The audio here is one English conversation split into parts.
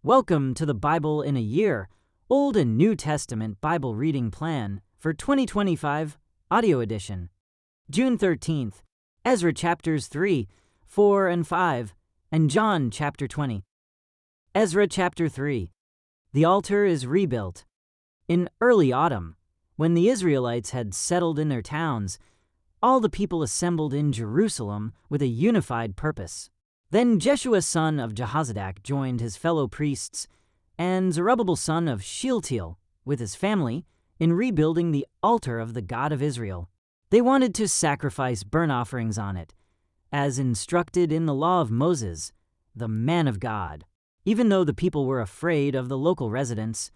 Welcome to the Bible in a Year, Old and New Testament Bible Reading Plan for 2025 Audio Edition. June 13th, Ezra chapters 3, 4, and 5, and John chapter 20. Ezra chapter 3. The altar is rebuilt. In early autumn, when the Israelites had settled in their towns, all the people assembled in Jerusalem with a unified purpose. Then Jeshua son of Jehozadak joined his fellow priests, and Zerubbabel son of Shealtiel with his family, in rebuilding the altar of the God of Israel. They wanted to sacrifice burnt offerings on it, as instructed in the law of Moses, the man of God. Even though the people were afraid of the local residents,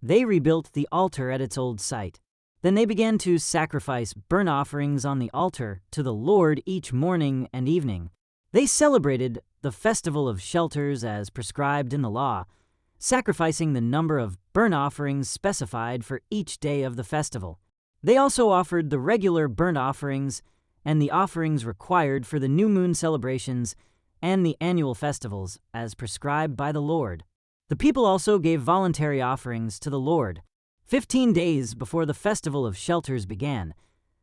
they rebuilt the altar at its old site. Then they began to sacrifice burnt offerings on the altar to the Lord each morning and evening. They celebrated the Festival of Shelters as prescribed in the law, sacrificing the number of burnt offerings specified for each day of the festival. They also offered the regular burnt offerings and the offerings required for the new moon celebrations and the annual festivals as prescribed by the Lord. The people also gave voluntary offerings to the Lord. 15 days before the Festival of Shelters began,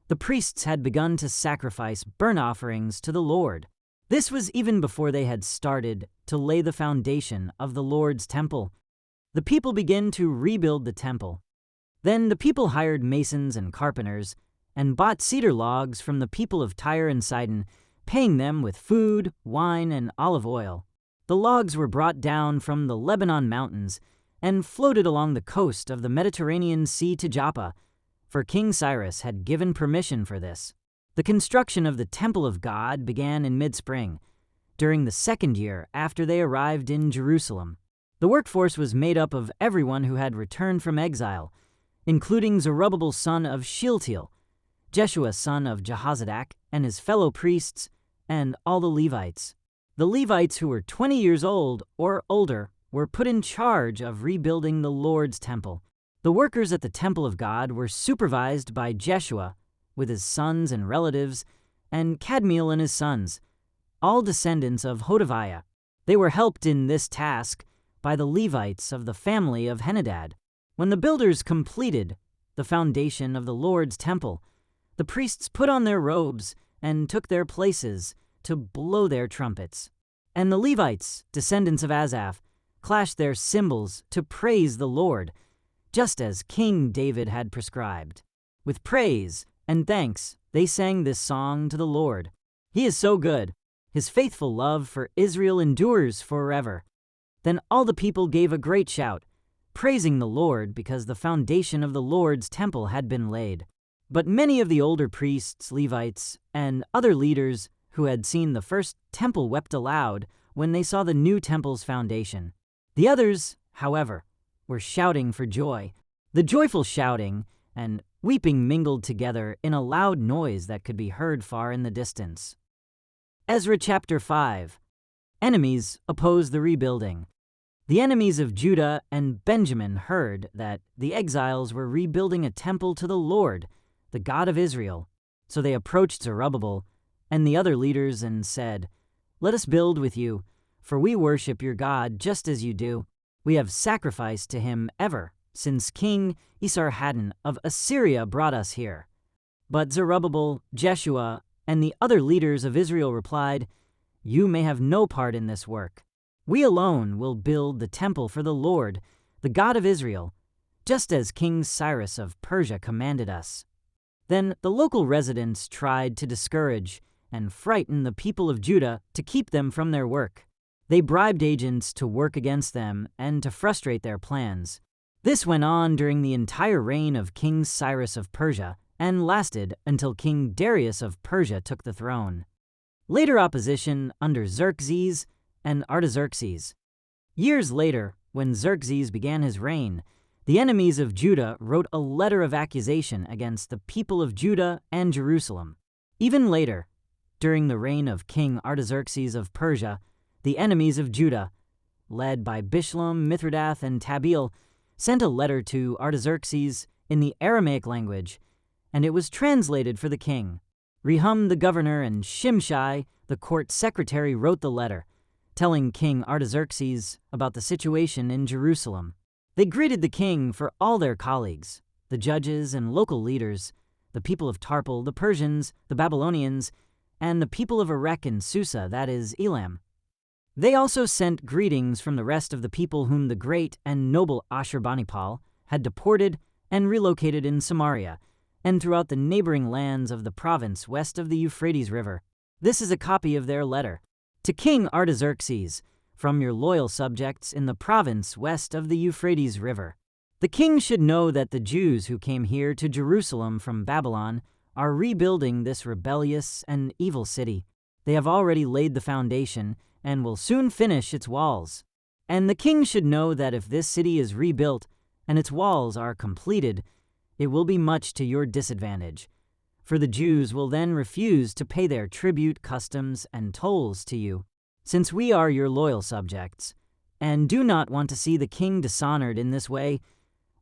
the priests had begun to sacrifice burnt offerings to the Lord. This was even before they had started to lay the foundation of the Lord's temple. The people began to rebuild the temple. Then the people hired masons and carpenters and bought cedar logs from the people of Tyre and Sidon, paying them with food, wine, and olive oil. The logs were brought down from the Lebanon mountains and floated along the coast of the Mediterranean Sea to Joppa, for King Cyrus had given permission for this. The construction of the Temple of God began in mid-spring, during the second year after they arrived in Jerusalem. The workforce was made up of everyone who had returned from exile, including Zerubbabel son of Shealtiel, Jeshua son of Jehozadak and his fellow priests, and all the Levites. The Levites who were 20 years old or older were put in charge of rebuilding the Lord's temple. The workers at the Temple of God were supervised by Jeshua, with his sons and relatives, and Kadmiel and his sons, all descendants of Hodaviah. They were helped in this task by the Levites of the family of Henadad. When the builders completed the foundation of the Lord's temple, the priests put on their robes and took their places to blow their trumpets. And the Levites, descendants of Asaph, clashed their cymbals to praise the Lord, just as King David had prescribed. With praise and thanks, they sang this song to the Lord. He is so good. His faithful love for Israel endures forever. Then all the people gave a great shout, praising the Lord because the foundation of the Lord's temple had been laid. But many of the older priests, Levites, and other leaders who had seen the first temple wept aloud when they saw the new temple's foundation. The others, however, were shouting for joy. The joyful shouting and weeping mingled together in a loud noise that could be heard far in the distance. Ezra chapter 5. Enemies oppose the rebuilding. The enemies of Judah and Benjamin heard that the exiles were rebuilding a temple to the Lord, the God of Israel. So they approached Zerubbabel and the other leaders and said, "Let us build with you, for we worship your God just as you do. We have sacrificed to him ever since King Esarhaddon of Assyria brought us here." But Zerubbabel, Jeshua, and the other leaders of Israel replied, "You may have no part in this work. We alone will build the temple for the Lord, the God of Israel, just as King Cyrus of Persia commanded us." Then the local residents tried to discourage and frighten the people of Judah to keep them from their work. They bribed agents to work against them and to frustrate their plans. This went on during the entire reign of King Cyrus of Persia and lasted until King Darius of Persia took the throne. Later opposition under Xerxes and Artaxerxes. Years later, when Xerxes began his reign, the enemies of Judah wrote a letter of accusation against the people of Judah and Jerusalem. Even later, during the reign of King Artaxerxes of Persia, the enemies of Judah, led by Bishlam, Mithridath, and Tabeel, sent a letter to Artaxerxes in the Aramaic language, and it was translated for the king. Rehum the governor and Shimshai the court secretary wrote the letter, telling King Artaxerxes about the situation in Jerusalem. They greeted the king for all their colleagues, the judges and local leaders, the people of Tarpal, the Persians, the Babylonians, and the people of Erech and Susa, that is, Elam. They also sent greetings from the rest of the people whom the great and noble Ashurbanipal had deported and relocated in Samaria and throughout the neighboring lands of the province west of the Euphrates River. This is a copy of their letter. To King Artaxerxes, from your loyal subjects in the province west of the Euphrates River. The king should know that the Jews who came here to Jerusalem from Babylon are rebuilding this rebellious and evil city. They have already laid the foundation and will soon finish its walls. And the king should know that if this city is rebuilt and its walls are completed, it will be much to your disadvantage, for the Jews will then refuse to pay their tribute, customs, and tolls to you, since we are your loyal subjects, and do not want to see the king dishonored in this way.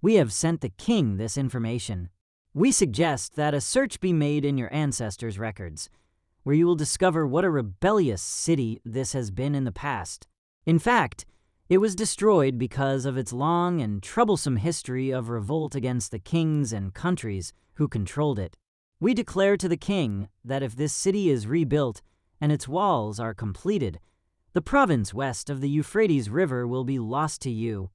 We have sent the king this information. We suggest that a search be made in your ancestors' records, where you will discover what a rebellious city this has been in the past. In fact, it was destroyed because of its long and troublesome history of revolt against the kings and countries who controlled it. We declare to the king that if this city is rebuilt and its walls are completed, the province west of the Euphrates River will be lost to you.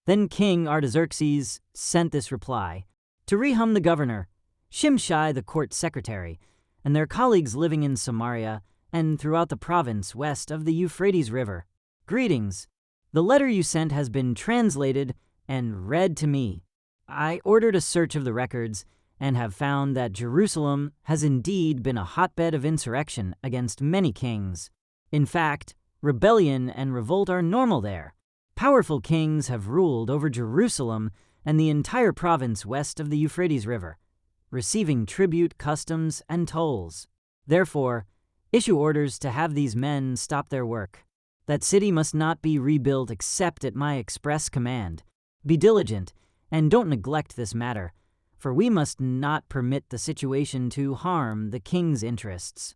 Then King Artaxerxes sent this reply to Rehum the governor, Shimshai the court secretary, and their colleagues living in Samaria and throughout the province west of the Euphrates River. Greetings. The letter you sent has been translated and read to me. I ordered a search of the records and have found that Jerusalem has indeed been a hotbed of insurrection against many kings. In fact, rebellion and revolt are normal there. Powerful kings have ruled over Jerusalem and the entire province west of the Euphrates River, receiving tribute, customs, and tolls. Therefore, issue orders to have these men stop their work. That city must not be rebuilt except at my express command. Be diligent, and don't neglect this matter, for we must not permit the situation to harm the king's interests.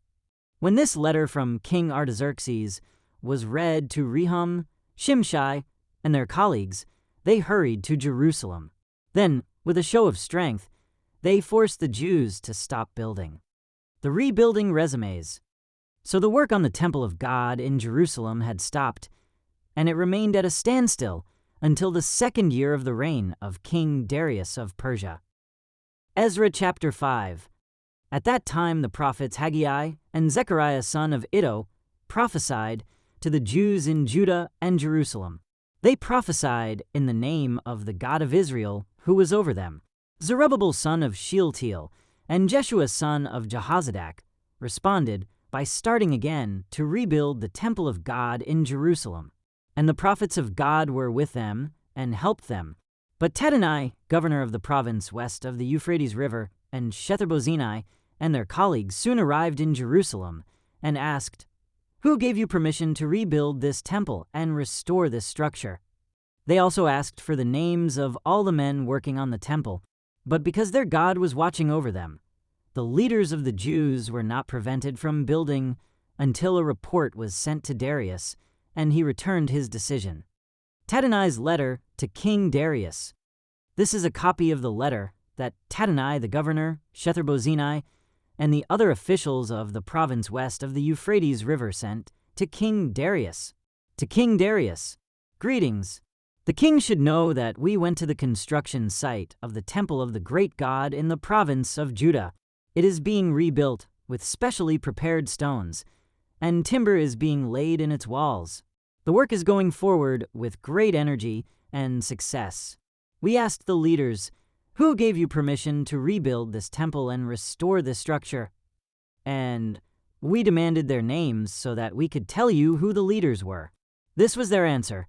When this letter from King Artaxerxes was read to Rehum, Shimshai, and their colleagues, they hurried to Jerusalem. Then, with a show of strength, they forced the Jews to stop building. The rebuilding resumes. So the work on the temple of God in Jerusalem had stopped, and it remained at a standstill until the second year of the reign of King Darius of Persia. Ezra chapter 5. At that time the prophets Haggai and Zechariah son of Iddo prophesied to the Jews in Judah and Jerusalem. They prophesied in the name of the God of Israel who was over them. Zerubbabel son of Shealtiel and Jeshua son of Jehozadak responded by starting again to rebuild the temple of God in Jerusalem. And the prophets of God were with them and helped them. But Tatenai, governor of the province west of the Euphrates River, and Shethar-bozenai and their colleagues soon arrived in Jerusalem and asked, "Who gave you permission to rebuild this temple and restore this structure?" They also asked for the names of all the men working on the temple, but because their God was watching over them, the leaders of the Jews were not prevented from building until a report was sent to Darius, and he returned his decision. Tatenai's letter to King Darius. This is a copy of the letter that Tatenai the governor, Shethar-bozenai, and the other officials of the province west of the Euphrates River sent to King Darius. To King Darius, greetings. The king should know that we went to the construction site of the temple of the great God in the province of Judah. It is being rebuilt with specially prepared stones, and timber is being laid in its walls. The work is going forward with great energy and success. We asked the leaders, "Who gave you permission to rebuild this temple and restore this structure?" And we demanded their names so that we could tell you who the leaders were. This was their answer: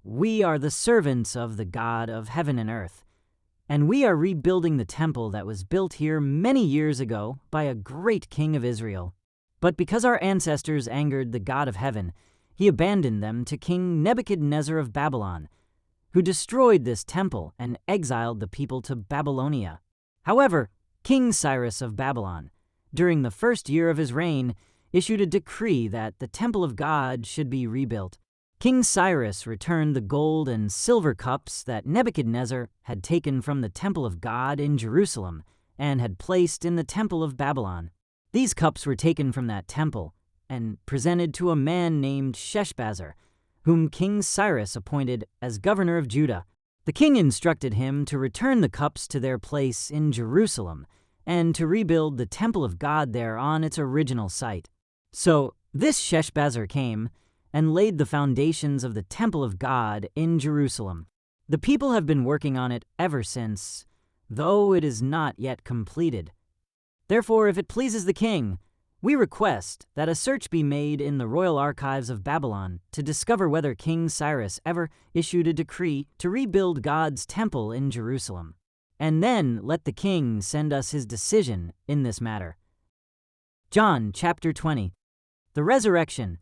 "We are the servants of the God of heaven and earth, and we are rebuilding the temple that was built here many years ago by a great king of Israel. But because our ancestors angered the God of heaven, he abandoned them to King Nebuchadnezzar of Babylon, who destroyed this temple and exiled the people to Babylonia. However, King Cyrus of Babylon, during the first year of his reign, issued a decree that the temple of God should be rebuilt. King Cyrus returned the gold and silver cups that Nebuchadnezzar had taken from the temple of God in Jerusalem and had placed in the temple of Babylon. These cups were taken from that temple and presented to a man named Sheshbazzar, whom King Cyrus appointed as governor of Judah. The king instructed him to return the cups to their place in Jerusalem and to rebuild the temple of God there on its original site. So this Sheshbazzar came and laid the foundations of the temple of God in Jerusalem. The people have been working on it ever since, though it is not yet completed. Therefore, if it pleases the king, we request that a search be made in the royal archives of Babylon to discover whether King Cyrus ever issued a decree to rebuild God's temple in Jerusalem. And then let the king send us his decision in this matter. John chapter 20. The Resurrection.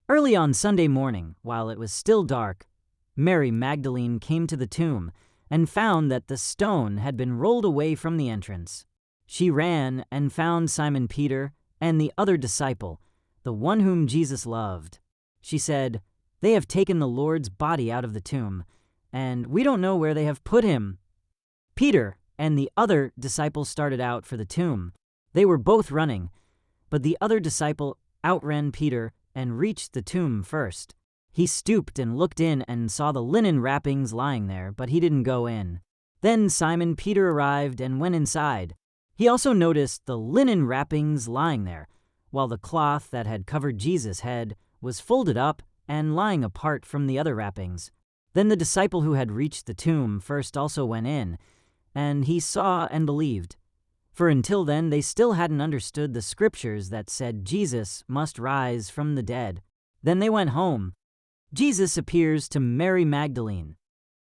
Early on Sunday morning, while it was still dark, Mary Magdalene came to the tomb and found that the stone had been rolled away from the entrance. She ran and found Simon Peter and the other disciple, the one whom Jesus loved. She said, "They have taken the Lord's body out of the tomb, and we don't know where they have put him." Peter and the other disciple started out for the tomb. They were both running, but the other disciple outran Peter and reached the tomb first. He stooped and looked in and saw the linen wrappings lying there, but he didn't go in. Then Simon Peter arrived and went inside. He also noticed the linen wrappings lying there, while the cloth that had covered Jesus' head was folded up and lying apart from the other wrappings. Then the disciple who had reached the tomb first also went in, and he saw and believed. For until then they still hadn't understood the scriptures that said Jesus must rise from the dead. Then they went home. Jesus appears to Mary Magdalene.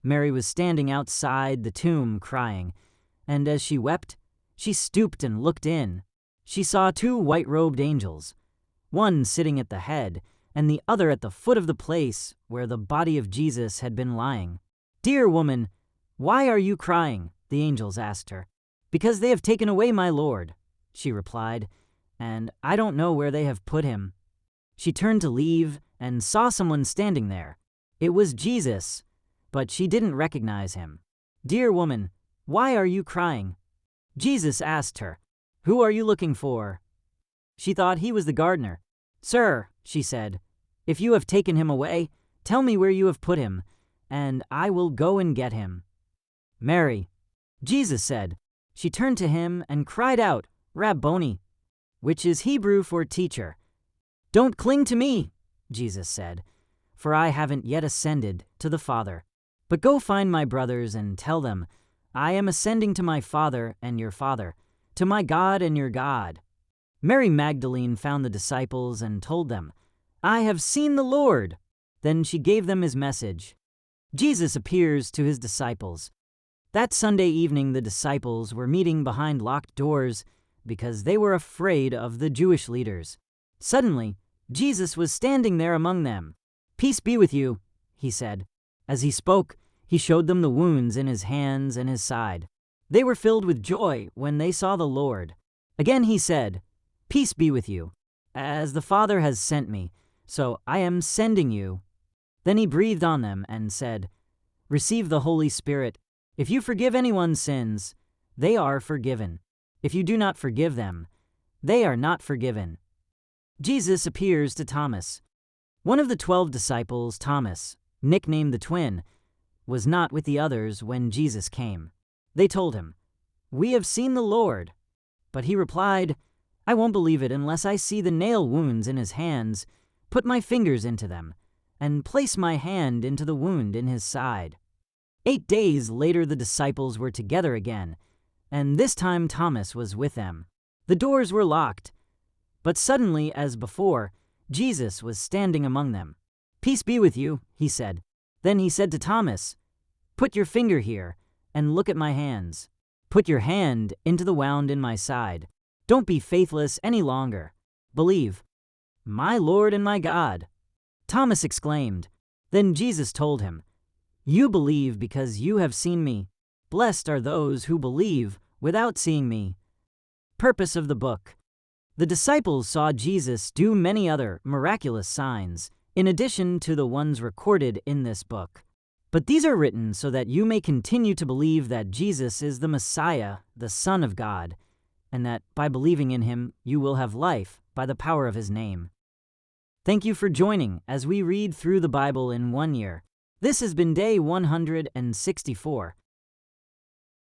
Mary was standing outside the tomb crying, and as she wept, she stooped and looked in. She saw two white-robed angels, one sitting at the head and the other at the foot of the place where the body of Jesus had been lying. "Dear woman, why are you crying?" the angels asked her. "Because they have taken away my Lord," she replied, "and I don't know where they have put him." She turned to leave and saw someone standing there. It was Jesus, but she didn't recognize him. "Dear woman, why are you crying?" Jesus asked her, "Who are you looking for?" She thought he was the gardener. "Sir," she said, "if you have taken him away, tell me where you have put him, and I will go and get him." "Mary," Jesus said. She turned to him and cried out, "Rabboni," which is Hebrew for teacher. "Don't cling to me," Jesus said, "for I haven't yet ascended to the Father. But go find my brothers and tell them, I am ascending to my Father and your Father, to my God and your God." Mary Magdalene found the disciples and told them, "I have seen the Lord." Then she gave them his message. Jesus appears to his disciples. That Sunday evening, the disciples were meeting behind locked doors because they were afraid of the Jewish leaders. Suddenly, Jesus was standing there among them. "Peace be with you," he said. As he spoke, he showed them the wounds in his hands and his side. They were filled with joy when they saw the Lord. Again he said, "Peace be with you. As the Father has sent me, so I am sending you." Then he breathed on them and said, "Receive the Holy Spirit. If you forgive anyone's sins, they are forgiven. If you do not forgive them, they are not forgiven." Jesus appears to Thomas. One of the 12 disciples, Thomas, nicknamed the twin, was not with the others when Jesus came. They told him, "We have seen the Lord." But he replied, "I won't believe it unless I see the nail wounds in his hands, put my fingers into them, and place my hand into the wound in his side." 8 days later, the disciples were together again, and this time Thomas was with them. The doors were locked, but suddenly, as before, Jesus was standing among them. "Peace be with you," he said. Then he said to Thomas, "Put your finger here and look at my hands. Put your hand into the wound in my side. Don't be faithless any longer. Believe." "My Lord and my God," Thomas exclaimed. Then Jesus told him, "You believe because you have seen me. Blessed are those who believe without seeing me." Purpose of the book. The disciples saw Jesus do many other miraculous signs in addition to the ones recorded in this book. But these are written so that you may continue to believe that Jesus is the Messiah, the Son of God, and that by believing in him, you will have life by the power of his name. Thank you for joining as we read through the Bible in 1 year. This has been day 164.